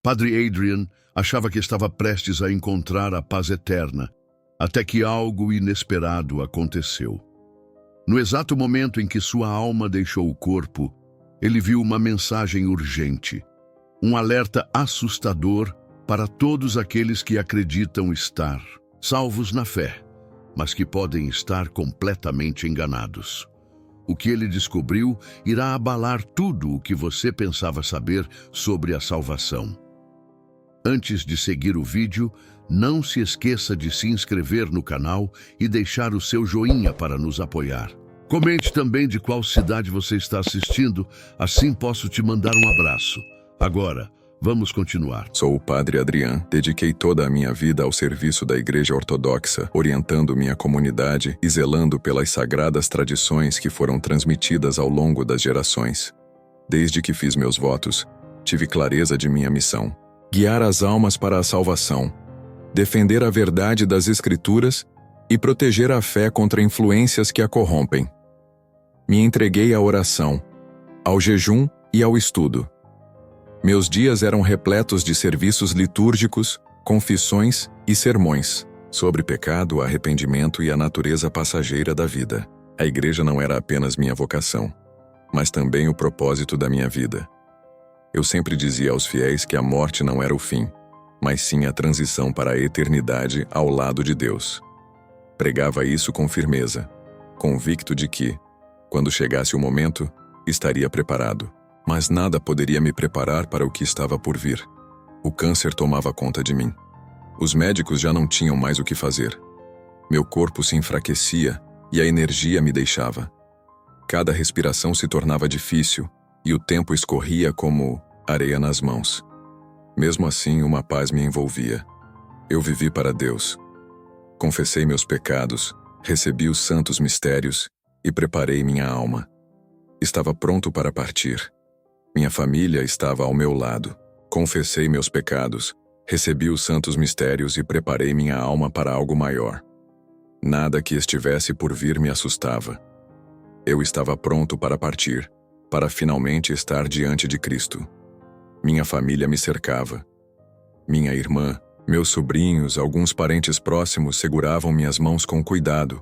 Padre Adrian achava que estava prestes a encontrar a paz eterna, até que algo inesperado aconteceu. No exato momento em que sua alma deixou o corpo, ele viu uma mensagem urgente, um alerta assustador para todos aqueles que acreditam estar salvos na fé, mas que podem estar completamente enganados. O que ele descobriu irá abalar tudo o que você pensava saber sobre a salvação. Antes de seguir o vídeo, não se esqueça de se inscrever no canal e deixar o seu joinha para nos apoiar. Comente também de qual cidade você está assistindo, assim posso te mandar um abraço. Agora, vamos continuar. Sou o Padre Adrian. Dediquei toda a minha vida ao serviço da Igreja Ortodoxa, orientando minha comunidade e zelando pelas sagradas tradições que foram transmitidas ao longo das gerações. Desde que fiz meus votos, tive clareza de minha missão: guiar as almas para a salvação, defender a verdade das Escrituras e proteger a fé contra influências que a corrompem. Me entreguei à oração, ao jejum e ao estudo. Meus dias eram repletos de serviços litúrgicos, confissões e sermões sobre pecado, arrependimento e a natureza passageira da vida. A igreja não era apenas minha vocação, mas também o propósito da minha vida. Eu sempre dizia aos fiéis que a morte não era o fim, mas sim a transição para a eternidade ao lado de Deus. Pregava isso com firmeza, convicto de que, quando chegasse o momento, estaria preparado. Mas nada poderia me preparar para o que estava por vir. O câncer tomava conta de mim. Os médicos já não tinham mais o que fazer. Meu corpo se enfraquecia e a energia me deixava. Cada respiração se tornava difícil e o tempo escorria como areia nas mãos. Mesmo assim, uma paz me envolvia. Eu vivi para Deus. Confessei meus pecados, recebi os santos mistérios e preparei minha alma. Estava pronto para partir. Minha família estava ao meu lado. Confessei meus pecados, recebi os santos mistérios e preparei minha alma para algo maior. Nada que estivesse por vir me assustava. Eu estava pronto para partir, para finalmente estar diante de Cristo. Minha família me cercava. Minha irmã, meus sobrinhos, alguns parentes próximos seguravam minhas mãos com cuidado,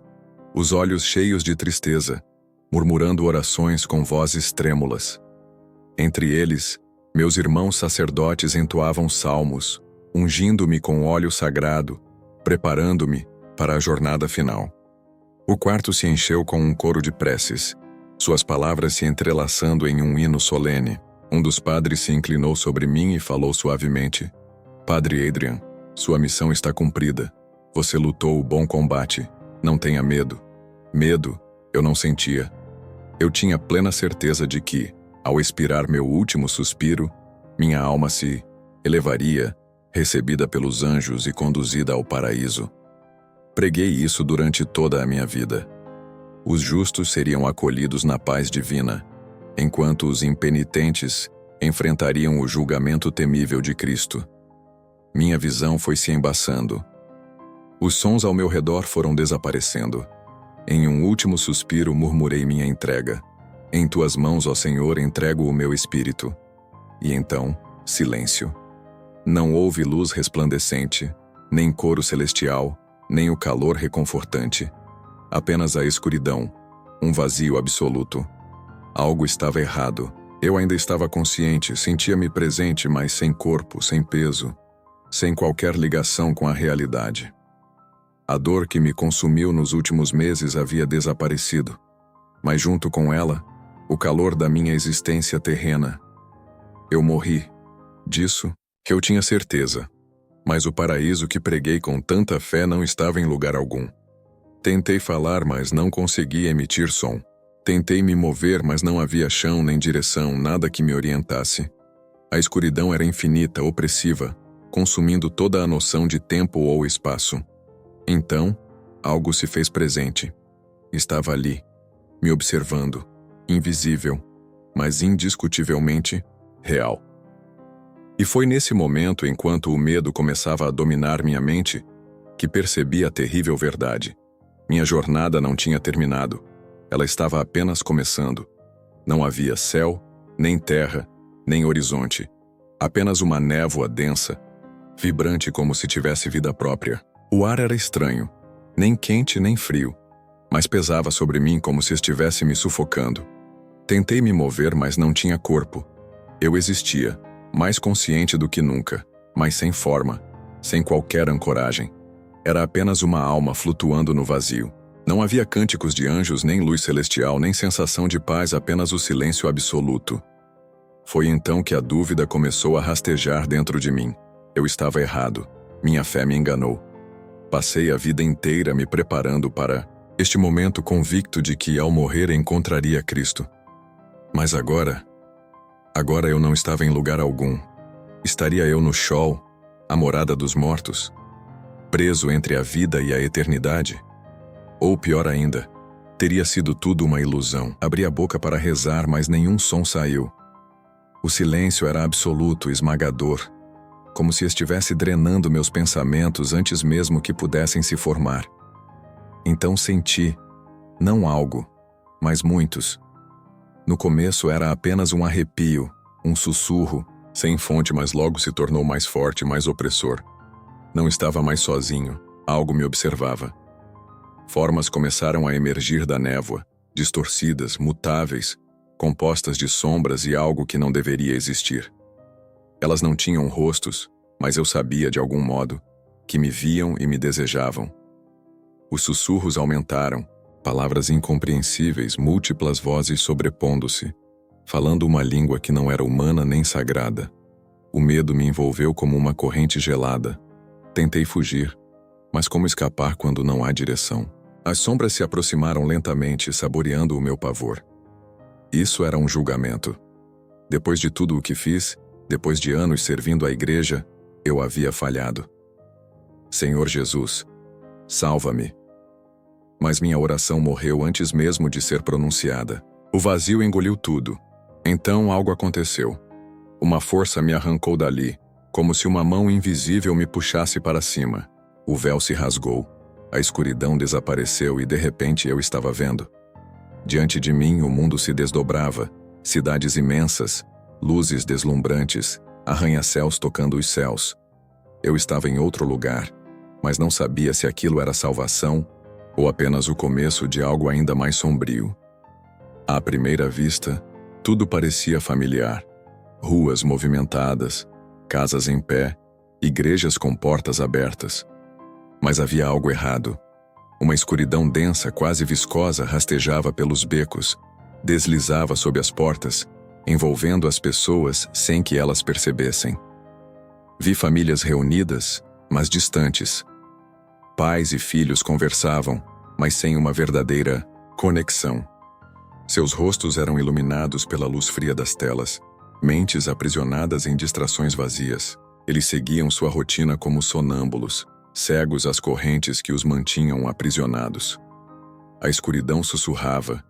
os olhos cheios de tristeza, murmurando orações com vozes trêmulas. Entre eles, meus irmãos sacerdotes entoavam salmos, ungindo-me com óleo sagrado, preparando-me para a jornada final. O quarto se encheu com um coro de preces, suas palavras se entrelaçando em um hino solene. Um dos padres se inclinou sobre mim e falou suavemente: Padre Adrian, sua missão está cumprida. Você lutou o bom combate. Não tenha medo. Medo, eu não sentia. Eu tinha plena certeza de que, ao expirar meu último suspiro, minha alma se elevaria, recebida pelos anjos e conduzida ao paraíso. Preguei isso durante toda a minha vida. Os justos seriam acolhidos na paz divina, enquanto os impenitentes enfrentariam o julgamento temível de Cristo. Minha visão foi se embaçando. Os sons ao meu redor foram desaparecendo. Em um último suspiro murmurei minha entrega. Em tuas mãos, ó Senhor, entrego o meu espírito. E então, silêncio. Não houve luz resplandecente, nem coro celestial, nem o calor reconfortante. Apenas a escuridão, um vazio absoluto. Algo estava errado. Eu ainda estava consciente, sentia-me presente, mas sem corpo, sem peso, sem qualquer ligação com a realidade. A dor que me consumiu nos últimos meses havia desaparecido, mas junto com ela, o calor da minha existência terrena. Eu morri. Disso, que eu tinha certeza. Mas o paraíso que preguei com tanta fé não estava em lugar algum. Tentei falar, mas não consegui emitir som. Tentei me mover, mas não havia chão nem direção, nada que me orientasse. A escuridão era infinita, opressiva, consumindo toda a noção de tempo ou espaço. Então, algo se fez presente. Estava ali, me observando. Invisível, mas indiscutivelmente real. E foi nesse momento, enquanto o medo começava a dominar minha mente, que percebi a terrível verdade. Minha jornada não tinha terminado. Ela estava apenas começando. Não havia céu, nem terra, nem horizonte. Apenas uma névoa densa, vibrante como se tivesse vida própria. O ar era estranho, nem quente nem frio, mas pesava sobre mim como se estivesse me sufocando. Tentei me mover, mas não tinha corpo. Eu existia, mais consciente do que nunca, mas sem forma, sem qualquer ancoragem. Era apenas uma alma flutuando no vazio. Não havia cânticos de anjos, nem luz celestial, nem sensação de paz, apenas o silêncio absoluto. Foi então que a dúvida começou a rastejar dentro de mim. Eu estava errado. Minha fé me enganou. Passei a vida inteira me preparando para este momento, convicto de que ao morrer encontraria Cristo. Mas agora eu não estava em lugar algum. Estaria eu no Sheol, a morada dos mortos, preso entre a vida e a eternidade? Ou pior ainda, teria sido tudo uma ilusão. Abri a boca para rezar, mas nenhum som saiu. O silêncio era absoluto, esmagador, como se estivesse drenando meus pensamentos antes mesmo que pudessem se formar. Então senti, não algo, mas muitos. No começo era apenas um arrepio, um sussurro, sem fonte, mas logo se tornou mais forte, mais opressor. Não estava mais sozinho, algo me observava. Formas começaram a emergir da névoa, distorcidas, mutáveis, compostas de sombras e algo que não deveria existir. Elas não tinham rostos, mas eu sabia, de algum modo, que me viam e me desejavam. Os sussurros aumentaram, palavras incompreensíveis, múltiplas vozes sobrepondo-se, falando uma língua que não era humana nem sagrada. O medo me envolveu como uma corrente gelada. Tentei fugir, mas como escapar quando não há direção? As sombras se aproximaram lentamente, saboreando o meu pavor. Isso era um julgamento. Depois de tudo o que fiz, depois de anos servindo à igreja, eu havia falhado. Senhor Jesus, salva-me. Mas minha oração morreu antes mesmo de ser pronunciada. O vazio engoliu tudo. Então algo aconteceu. Uma força me arrancou dali, como se uma mão invisível me puxasse para cima. O véu se rasgou, a escuridão desapareceu e de repente eu estava vendo. Diante de mim o mundo se desdobrava, cidades imensas, luzes deslumbrantes, arranha-céus tocando os céus. Eu estava em outro lugar, mas não sabia se aquilo era salvação ou apenas o começo de algo ainda mais sombrio. À primeira vista, tudo parecia familiar. Ruas movimentadas, casas em pé, igrejas com portas abertas. Mas havia algo errado. Uma escuridão densa, quase viscosa, rastejava pelos becos, deslizava sob as portas, envolvendo as pessoas sem que elas percebessem. Vi famílias reunidas, mas distantes. Pais e filhos conversavam, mas sem uma verdadeira conexão. Seus rostos eram iluminados pela luz fria das telas, mentes aprisionadas em distrações vazias. Eles seguiam sua rotina como sonâmbulos, cegos às correntes que os mantinham aprisionados. A escuridão sussurrava,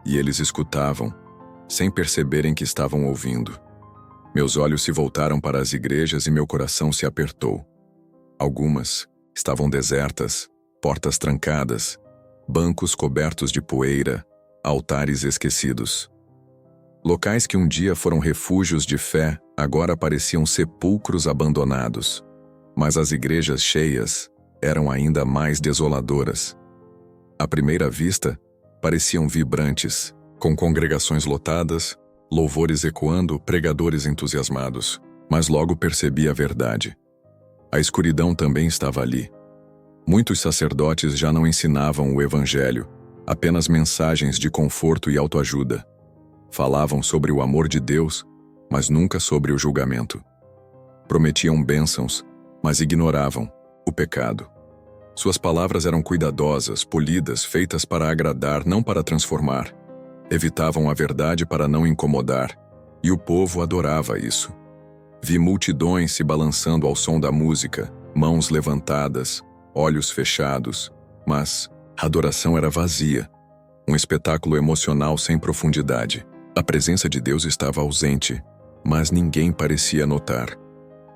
e eles escutavam, sem perceberem que estavam ouvindo. Meus olhos se voltaram para as igrejas e meu coração se apertou. Algumas estavam desertas, portas trancadas, bancos cobertos de poeira, altares esquecidos. Locais que um dia foram refúgios de fé, agora pareciam sepulcros abandonados. Mas as igrejas cheias eram ainda mais desoladoras. À primeira vista, pareciam vibrantes, com congregações lotadas, louvores ecoando, pregadores entusiasmados. Mas logo percebi a verdade. A escuridão também estava ali. Muitos sacerdotes já não ensinavam o evangelho, apenas mensagens de conforto e autoajuda. Falavam sobre o amor de Deus, mas nunca sobre o julgamento. Prometiam bênçãos, mas ignoravam o pecado. Suas palavras eram cuidadosas, polidas, feitas para agradar, não para transformar. Evitavam a verdade para não incomodar, e o povo adorava isso. Vi multidões se balançando ao som da música, mãos levantadas, olhos fechados, mas a adoração era vazia, um espetáculo emocional sem profundidade. A presença de Deus estava ausente, mas ninguém parecia notar.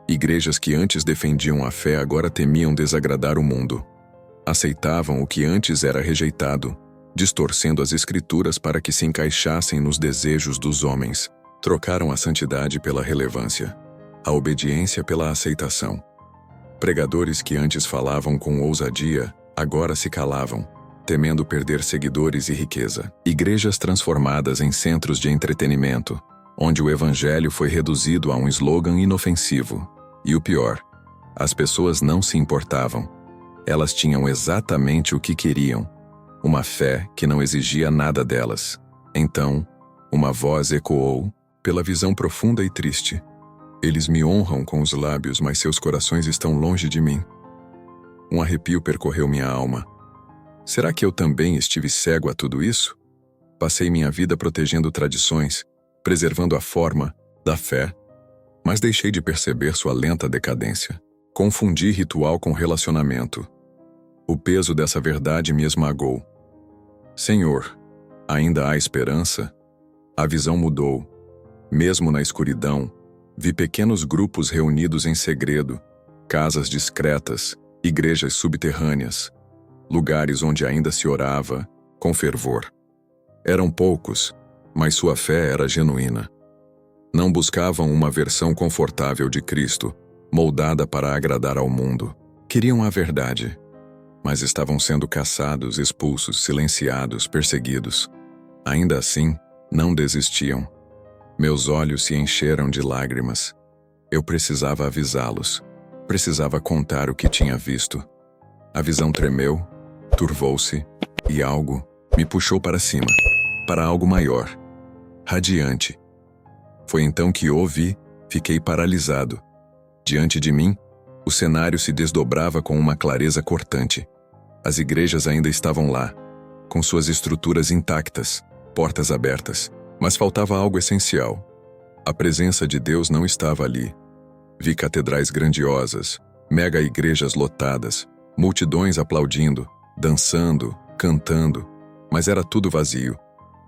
Igrejas que antes defendiam a fé agora temiam desagradar o mundo. Aceitavam o que antes era rejeitado, distorcendo as escrituras para que se encaixassem nos desejos dos homens. Trocaram a santidade pela relevância. A obediência pela aceitação. Pregadores que antes falavam com ousadia, agora se calavam, temendo perder seguidores e riqueza. Igrejas transformadas em centros de entretenimento, onde o evangelho foi reduzido a um slogan inofensivo. E o pior, as pessoas não se importavam. Elas tinham exatamente o que queriam, uma fé que não exigia nada delas. Então, uma voz ecoou, pela visão profunda e triste: eles me honram com os lábios, mas seus corações estão longe de mim. Um arrepio percorreu minha alma. Será que eu também estive cego a tudo isso? Passei minha vida protegendo tradições, preservando a forma da fé, mas deixei de perceber sua lenta decadência. Confundi ritual com relacionamento. O peso dessa verdade me esmagou. Senhor, ainda há esperança? A visão mudou. Mesmo na escuridão, vi pequenos grupos reunidos em segredo, casas discretas, igrejas subterrâneas, lugares onde ainda se orava, com fervor. Eram poucos, mas sua fé era genuína. Não buscavam uma versão confortável de Cristo, moldada para agradar ao mundo. Queriam a verdade, mas estavam sendo caçados, expulsos, silenciados, perseguidos. Ainda assim, não desistiam. Meus olhos se encheram de lágrimas. Eu precisava avisá-los. Precisava contar o que tinha visto. A visão tremeu, turvou-se, e algo me puxou para cima, para algo maior, radiante. Foi então que ouvi, fiquei paralisado. Diante de mim, o cenário se desdobrava com uma clareza cortante. As igrejas ainda estavam lá, com suas estruturas intactas, portas abertas. Mas faltava algo essencial. A presença de Deus não estava ali. Vi catedrais grandiosas, mega-igrejas lotadas, multidões aplaudindo, dançando, cantando, mas era tudo vazio.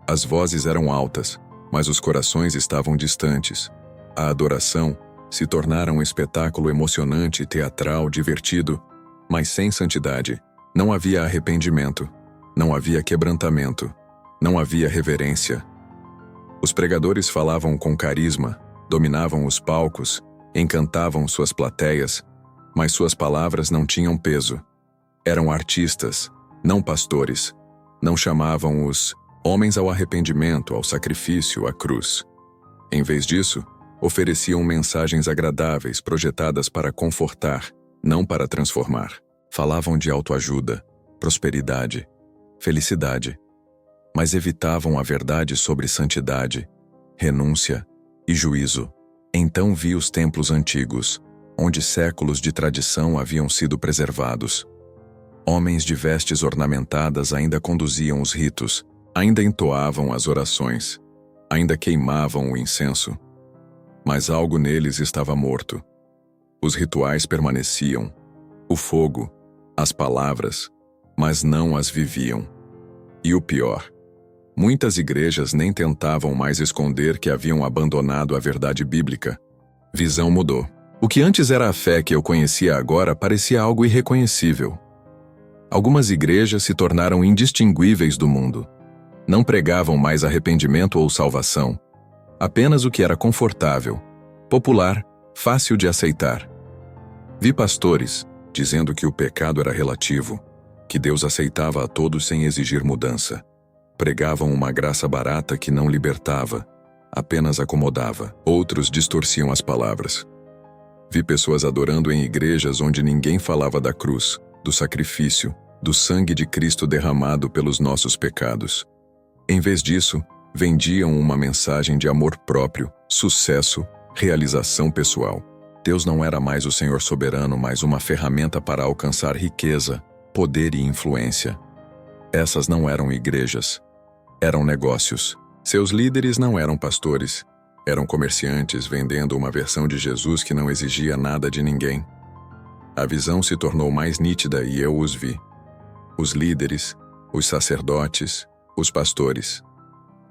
As vozes eram altas, mas os corações estavam distantes. A adoração se tornara um espetáculo emocionante, teatral, divertido, mas sem santidade. Não havia arrependimento, não havia quebrantamento, não havia reverência. Os pregadores falavam com carisma, dominavam os palcos, encantavam suas plateias, mas suas palavras não tinham peso. Eram artistas, não pastores. Não chamavam os homens ao arrependimento, ao sacrifício, à cruz. Em vez disso, ofereciam mensagens agradáveis projetadas para confortar, não para transformar. Falavam de autoajuda, prosperidade, felicidade, mas evitavam a verdade sobre santidade, renúncia e juízo. Então vi os templos antigos, onde séculos de tradição haviam sido preservados. Homens de vestes ornamentadas ainda conduziam os ritos, ainda entoavam as orações, ainda queimavam o incenso. Mas algo neles estava morto. Os rituais permaneciam, o fogo, as palavras, mas não as viviam. E o pior, muitas igrejas nem tentavam mais esconder que haviam abandonado a verdade bíblica. Visão mudou. O que antes era a fé que eu conhecia agora parecia algo irreconhecível. Algumas igrejas se tornaram indistinguíveis do mundo. Não pregavam mais arrependimento ou salvação, apenas o que era confortável, popular, fácil de aceitar. Vi pastores dizendo que o pecado era relativo, que Deus aceitava a todos sem exigir mudança. Pregavam uma graça barata que não libertava, apenas acomodava. Outros distorciam as palavras. Vi pessoas adorando em igrejas onde ninguém falava da cruz, do sacrifício, do sangue de Cristo derramado pelos nossos pecados. Em vez disso, vendiam uma mensagem de amor próprio, sucesso, realização pessoal. Deus não era mais o Senhor soberano, mas uma ferramenta para alcançar riqueza, poder e influência. Essas não eram igrejas. Eram negócios. Seus líderes não eram pastores. Eram comerciantes vendendo uma versão de Jesus que não exigia nada de ninguém. A visão se tornou mais nítida e eu os vi. Os líderes, os sacerdotes, os pastores.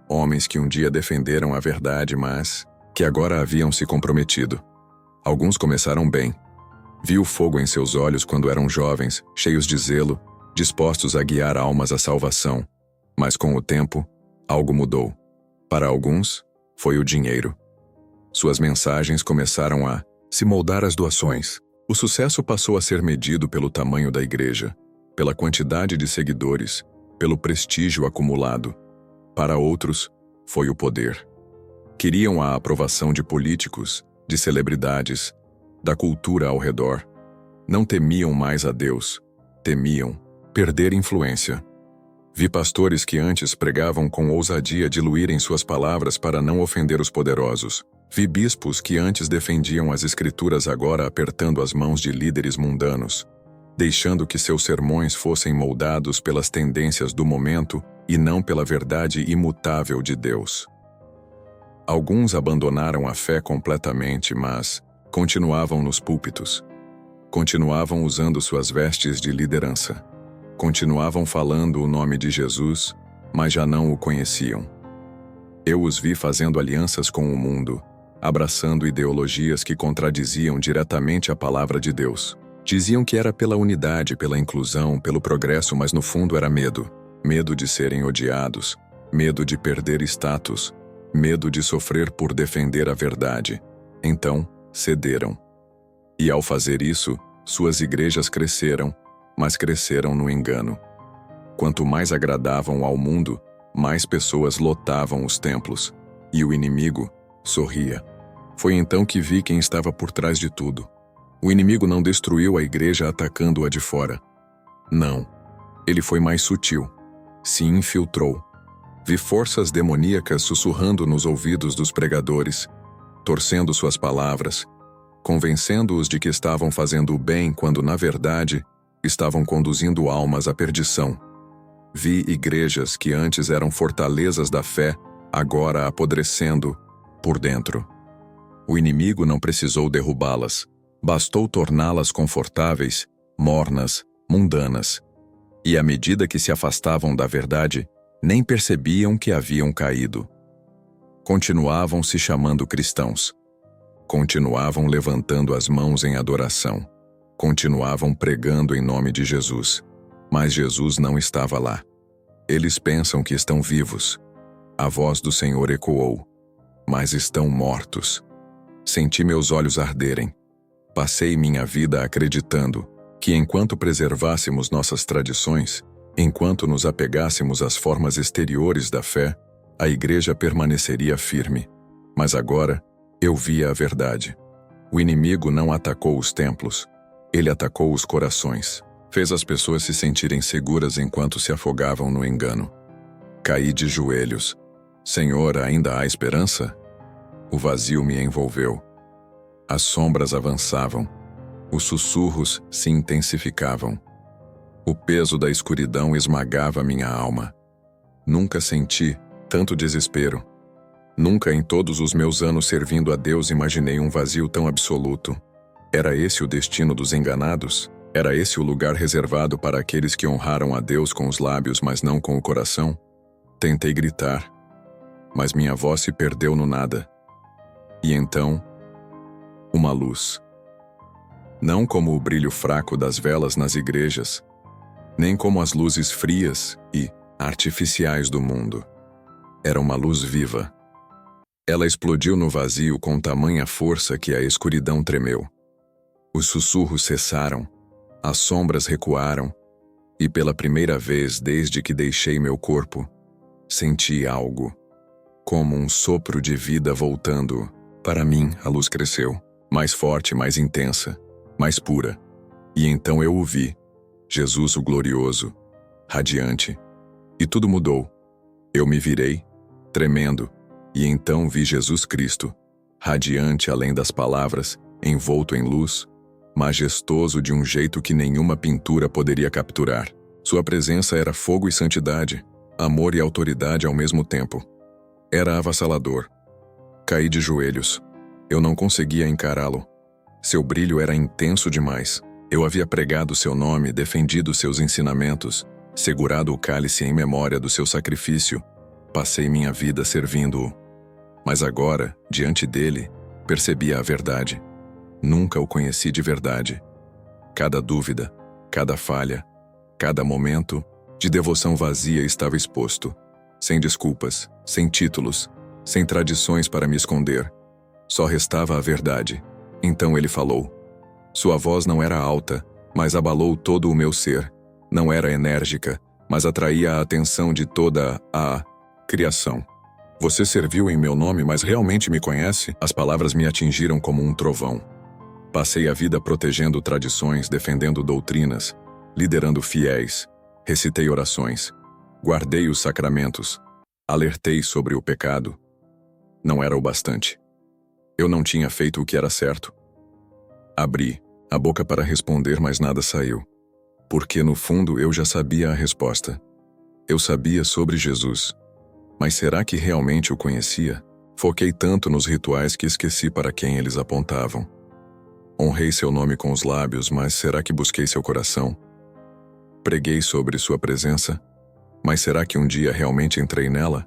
Homens que um dia defenderam a verdade, mas que agora haviam se comprometido. Alguns começaram bem. Vi o fogo em seus olhos quando eram jovens, cheios de zelo, dispostos a guiar almas à salvação. Mas com o tempo, algo mudou. Para alguns, foi o dinheiro. Suas mensagens começaram a se moldar as doações. O sucesso passou a ser medido pelo tamanho da igreja, pela quantidade de seguidores, pelo prestígio acumulado. Para outros, foi o poder. Queriam a aprovação de políticos, de celebridades, da cultura ao redor. Não temiam mais a Deus, temiam perder influência. Vi pastores que antes pregavam com ousadia diluírem suas palavras para não ofender os poderosos. Vi bispos que antes defendiam as escrituras agora apertando as mãos de líderes mundanos, deixando que seus sermões fossem moldados pelas tendências do momento e não pela verdade imutável de Deus. Alguns abandonaram a fé completamente, mas continuavam nos púlpitos. Continuavam usando suas vestes de liderança. Continuavam falando o nome de Jesus, mas já não o conheciam. Eu os vi fazendo alianças com o mundo, abraçando ideologias que contradiziam diretamente a palavra de Deus. Diziam que era pela unidade, pela inclusão, pelo progresso, mas no fundo era medo. Medo de serem odiados, medo de perder status, medo de sofrer por defender a verdade. Então, cederam. E ao fazer isso, suas igrejas cresceram, mas cresceram no engano. Quanto mais agradavam ao mundo, mais pessoas lotavam os templos, e o inimigo sorria. Foi então que vi quem estava por trás de tudo. O inimigo não destruiu a igreja atacando-a de fora. Não. Ele foi mais sutil. Se infiltrou. Vi forças demoníacas sussurrando nos ouvidos dos pregadores, torcendo suas palavras, convencendo-os de que estavam fazendo o bem quando, na verdade, estavam conduzindo almas à perdição. Vi igrejas que antes eram fortalezas da fé, agora apodrecendo por dentro. O inimigo não precisou derrubá-las, bastou torná-las confortáveis, mornas, mundanas. E à medida que se afastavam da verdade, nem percebiam que haviam caído. Continuavam se chamando cristãos. Continuavam levantando as mãos em adoração. Continuavam pregando em nome de Jesus. Mas Jesus não estava lá. Eles pensam que estão vivos. A voz do Senhor ecoou. Mas estão mortos. Senti meus olhos arderem. Passei minha vida acreditando que enquanto preservássemos nossas tradições, enquanto nos apegássemos às formas exteriores da fé, a igreja permaneceria firme. Mas agora, eu via a verdade. O inimigo não atacou os templos. Ele atacou os corações. Fez as pessoas se sentirem seguras enquanto se afogavam no engano. Caí de joelhos. Senhor, ainda há esperança? O vazio me envolveu. As sombras avançavam. Os sussurros se intensificavam. O peso da escuridão esmagava minha alma. Nunca senti tanto desespero. Nunca em todos os meus anos servindo a Deus imaginei um vazio tão absoluto. Era esse o destino dos enganados? Era esse o lugar reservado para aqueles que honraram a Deus com os lábios, mas não com o coração? Tentei gritar, mas minha voz se perdeu no nada. E então, uma luz. Não como o brilho fraco das velas nas igrejas, nem como as luzes frias e artificiais do mundo. Era uma luz viva. Ela explodiu no vazio com tamanha força que a escuridão tremeu. Os sussurros cessaram, as sombras recuaram, e pela primeira vez desde que deixei meu corpo, senti algo, como um sopro de vida voltando. Para mim, a luz cresceu, mais forte, mais intensa, mais pura. E então eu o vi, Jesus o glorioso, radiante. E tudo mudou. Eu me virei, tremendo, e então vi Jesus Cristo, radiante além das palavras, envolto em luz, majestoso de um jeito que nenhuma pintura poderia capturar. Sua presença era fogo e santidade, amor e autoridade ao mesmo tempo. Era avassalador. Caí de joelhos. Eu não conseguia encará-lo. Seu brilho era intenso demais. Eu havia pregado seu nome, defendido seus ensinamentos, segurado o cálice em memória do seu sacrifício. Passei minha vida servindo-o. Mas agora, diante dele, percebia a verdade. Nunca o conheci de verdade. Cada dúvida, cada falha, cada momento de devoção vazia estava exposto. Sem desculpas, sem títulos, sem tradições para me esconder. Só restava a verdade. Então ele falou. Sua voz não era alta, mas abalou todo o meu ser. Não era enérgica, mas atraía a atenção de toda a criação. Você serviu em meu nome, mas realmente me conhece? As palavras me atingiram como um trovão. Passei a vida protegendo tradições, defendendo doutrinas, liderando fiéis, recitei orações, guardei os sacramentos, alertei sobre o pecado. Não era o bastante. Eu não tinha feito o que era certo. Abri a boca para responder, mas nada saiu. Porque no fundo eu já sabia a resposta. Eu sabia sobre Jesus. Mas será que realmente o conhecia? Foquei tanto nos rituais que esqueci para quem eles apontavam. Honrei seu nome com os lábios, mas será que busquei seu coração? Preguei sobre sua presença, mas será que um dia realmente entrei nela?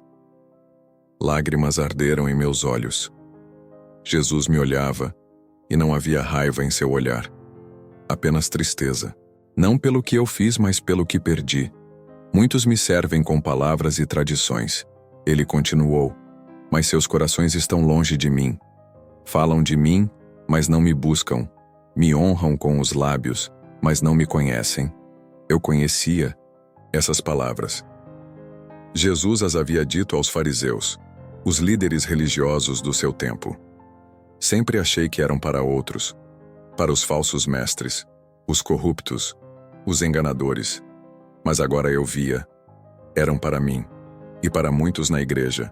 Lágrimas arderam em meus olhos. Jesus me olhava, e não havia raiva em seu olhar. Apenas tristeza. Não pelo que eu fiz, mas pelo que perdi. Muitos me servem com palavras e tradições. Ele continuou, mas seus corações estão longe de mim. Falam de mim, mas não me buscam. Me honram com os lábios, mas não me conhecem. Eu conhecia essas palavras. Jesus as havia dito aos fariseus, os líderes religiosos do seu tempo. Sempre achei que eram para outros, para os falsos mestres, os corruptos, os enganadores. Mas agora eu via, eram para mim, e para muitos na igreja.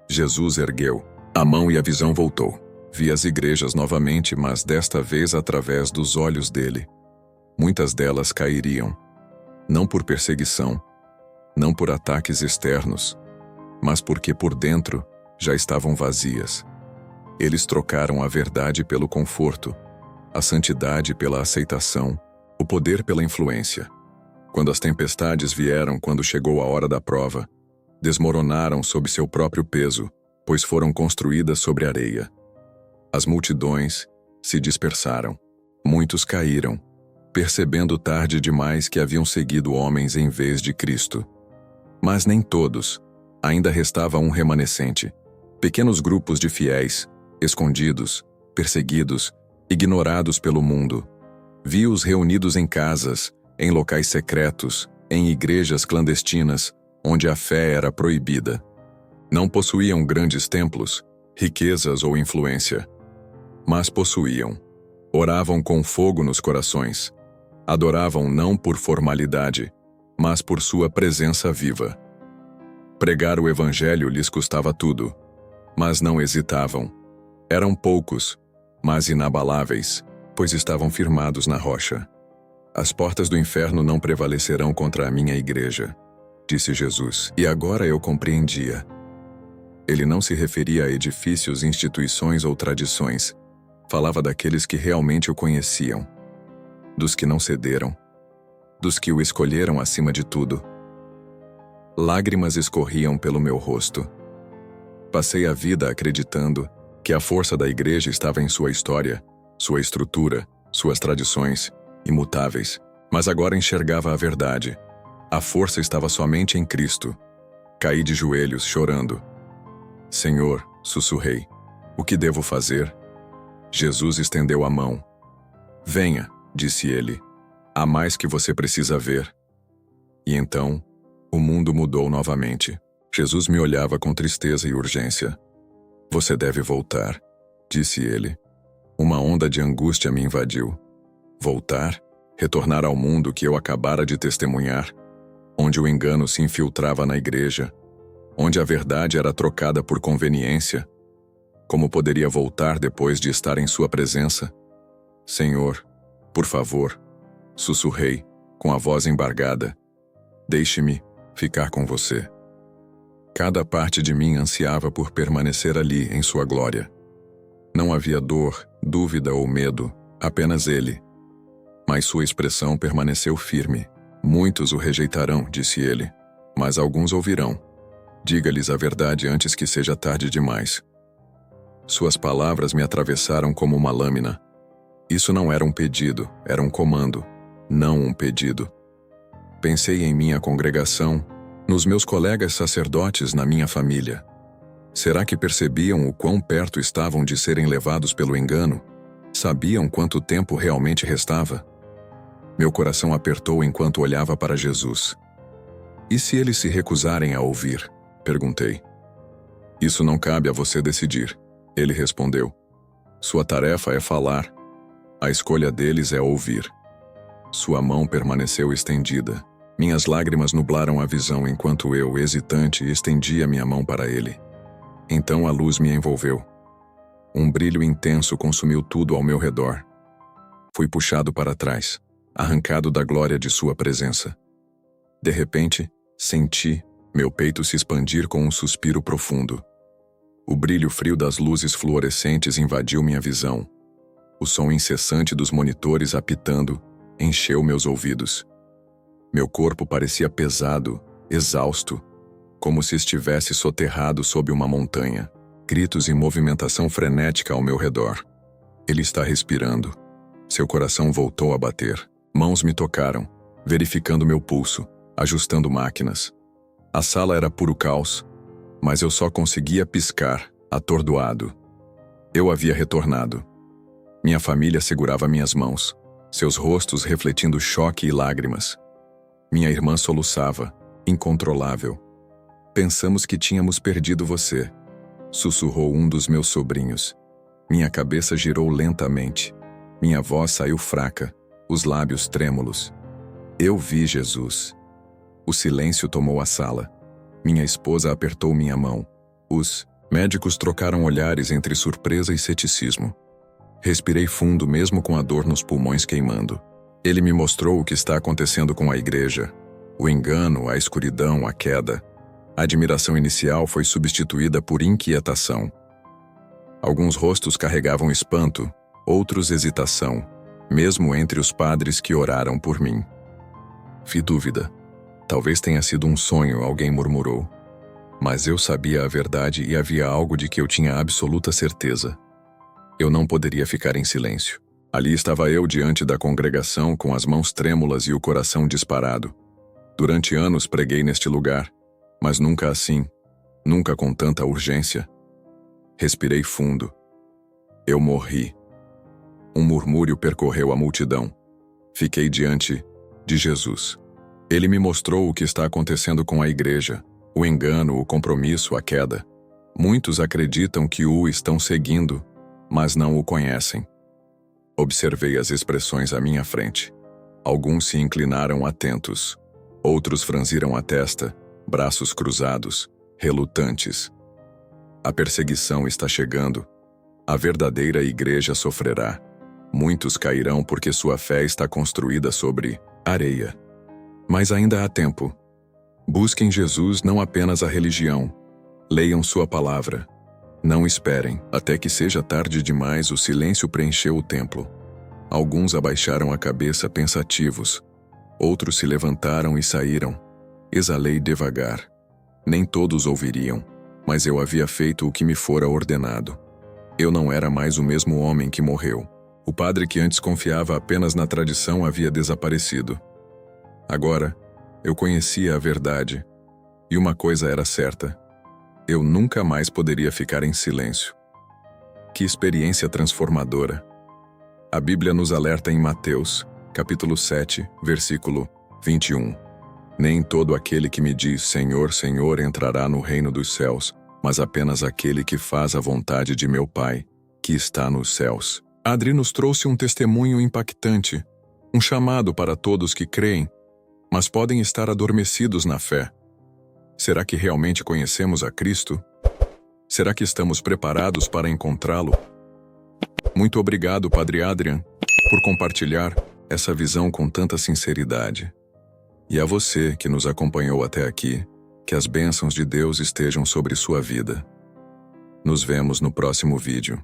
Jesus ergueu a mão e a visão voltou. Vi as igrejas novamente, mas desta vez através dos olhos dele. Muitas delas cairiam, não por perseguição, não por ataques externos, mas porque por dentro já estavam vazias. Eles trocaram a verdade pelo conforto, a santidade pela aceitação, o poder pela influência. Quando as tempestades vieram, quando chegou a hora da prova, desmoronaram sob seu próprio peso, pois foram construídas sobre areia. As multidões se dispersaram. Muitos caíram, percebendo tarde demais que haviam seguido homens em vez de Cristo. Mas nem todos. Ainda restava um remanescente. Pequenos grupos de fiéis, escondidos, perseguidos, ignorados pelo mundo. Vi-os reunidos em casas, em locais secretos, em igrejas clandestinas, onde a fé era proibida. Não possuíam grandes templos, riquezas ou influência. Mas possuíam. Oravam com fogo nos corações. Adoravam não por formalidade, mas por sua presença viva. Pregar o evangelho lhes custava tudo, mas não hesitavam. Eram poucos, mas inabaláveis, pois estavam firmados na rocha. As portas do inferno não prevalecerão contra a minha igreja, disse Jesus. E agora eu compreendia. Ele não se referia a edifícios, instituições ou tradições. Falava daqueles que realmente o conheciam, dos que não cederam, dos que o escolheram acima de tudo. Lágrimas escorriam pelo meu rosto. Passei a vida acreditando que a força da igreja estava em sua história, sua estrutura, suas tradições, imutáveis. Mas agora enxergava a verdade. A força estava somente em Cristo. Caí de joelhos, chorando. Senhor, sussurrei, o que devo fazer? Jesus estendeu a mão. Venha, disse ele. Há mais que você precisa ver. E então, o mundo mudou novamente. Jesus me olhava com tristeza e urgência. Você deve voltar, disse ele. Uma onda de angústia me invadiu. Voltar? Retornar ao mundo que eu acabara de testemunhar, onde o engano se infiltrava na igreja, onde a verdade era trocada por conveniência. Como poderia voltar depois de estar em sua presença? Senhor, por favor, sussurrei, com a voz embargada. Deixe-me ficar com você. Cada parte de mim ansiava por permanecer ali em sua glória. Não havia dor, dúvida ou medo, apenas ele. Mas sua expressão permaneceu firme. Muitos o rejeitarão, disse ele, mas alguns ouvirão. Diga-lhes a verdade antes que seja tarde demais. Suas palavras me atravessaram como uma lâmina. Isso não era um pedido, era um comando, não um pedido. Pensei em minha congregação, nos meus colegas sacerdotes, na minha família. Será que percebiam o quão perto estavam de serem levados pelo engano? Sabiam quanto tempo realmente restava? Meu coração apertou enquanto olhava para Jesus. E se eles se recusarem a ouvir? Perguntei. Isso não cabe a você decidir, ele respondeu. Sua tarefa é falar. A escolha deles é ouvir. Sua mão permaneceu estendida. Minhas lágrimas nublaram a visão enquanto eu, hesitante, estendia minha mão para ele. Então a luz me envolveu. Um brilho intenso consumiu tudo ao meu redor. Fui puxado para trás, arrancado da glória de sua presença. De repente, senti meu peito se expandir com um suspiro profundo. O brilho frio das luzes fluorescentes invadiu minha visão. O som incessante dos monitores apitando encheu meus ouvidos. Meu corpo parecia pesado, exausto, como se estivesse soterrado sob uma montanha. Gritos e movimentação frenética ao meu redor. Ele está respirando. Seu coração voltou a bater. Mãos me tocaram, verificando meu pulso, ajustando máquinas. A sala era puro caos, mas eu só conseguia piscar, atordoado. Eu havia retornado. Minha família segurava minhas mãos, seus rostos refletindo choque e lágrimas. Minha irmã soluçava, incontrolável. Pensamos que tínhamos perdido você, sussurrou um dos meus sobrinhos. Minha cabeça girou lentamente. Minha voz saiu fraca, os lábios trêmulos. Eu vi Jesus. O silêncio tomou a sala. Minha esposa apertou minha mão. Os médicos trocaram olhares entre surpresa e ceticismo. Respirei fundo mesmo com a dor nos pulmões queimando. Ele me mostrou o que está acontecendo com a igreja. O engano, a escuridão, a queda. A admiração inicial foi substituída por inquietação. Alguns rostos carregavam espanto, outros hesitação, mesmo entre os padres que oraram por mim. Vi dúvida. Talvez tenha sido um sonho, alguém murmurou. Mas eu sabia a verdade e havia algo de que eu tinha absoluta certeza. Eu não poderia ficar em silêncio. Ali estava eu diante da congregação com as mãos trêmulas e o coração disparado. Durante anos preguei neste lugar, mas nunca assim, nunca com tanta urgência. Respirei fundo. Eu morri. Um murmúrio percorreu a multidão. Fiquei diante de Jesus. Ele me mostrou o que está acontecendo com a igreja, o engano, o compromisso, a queda. Muitos acreditam que o estão seguindo, mas não o conhecem. Observei as expressões à minha frente. Alguns se inclinaram atentos. Outros franziram a testa, braços cruzados, relutantes. A perseguição está chegando. A verdadeira igreja sofrerá. Muitos cairão porque sua fé está construída sobre areia. Mas ainda há tempo. Busquem Jesus, não apenas a religião. Leiam sua palavra. Não esperem, até que seja tarde demais. O silêncio preencheu o templo. Alguns abaixaram a cabeça pensativos. Outros se levantaram e saíram. Exalei devagar. Nem todos ouviriam, mas eu havia feito o que me fora ordenado. Eu não era mais o mesmo homem que morreu. O padre que antes confiava apenas na tradição havia desaparecido. Agora, eu conhecia a verdade. E uma coisa era certa. Eu nunca mais poderia ficar em silêncio. Que experiência transformadora! A Bíblia nos alerta em Mateus, capítulo 7, versículo 21. Nem todo aquele que me diz Senhor, Senhor entrará no reino dos céus, mas apenas aquele que faz a vontade de meu Pai, que está nos céus. Adri nos trouxe um testemunho impactante, um chamado para todos que creem, mas podem estar adormecidos na fé. Será que realmente conhecemos a Cristo? Será que estamos preparados para encontrá-lo? Muito obrigado, Padre Adrian, por compartilhar essa visão com tanta sinceridade. E a você que nos acompanhou até aqui, que as bênçãos de Deus estejam sobre sua vida. Nos vemos no próximo vídeo.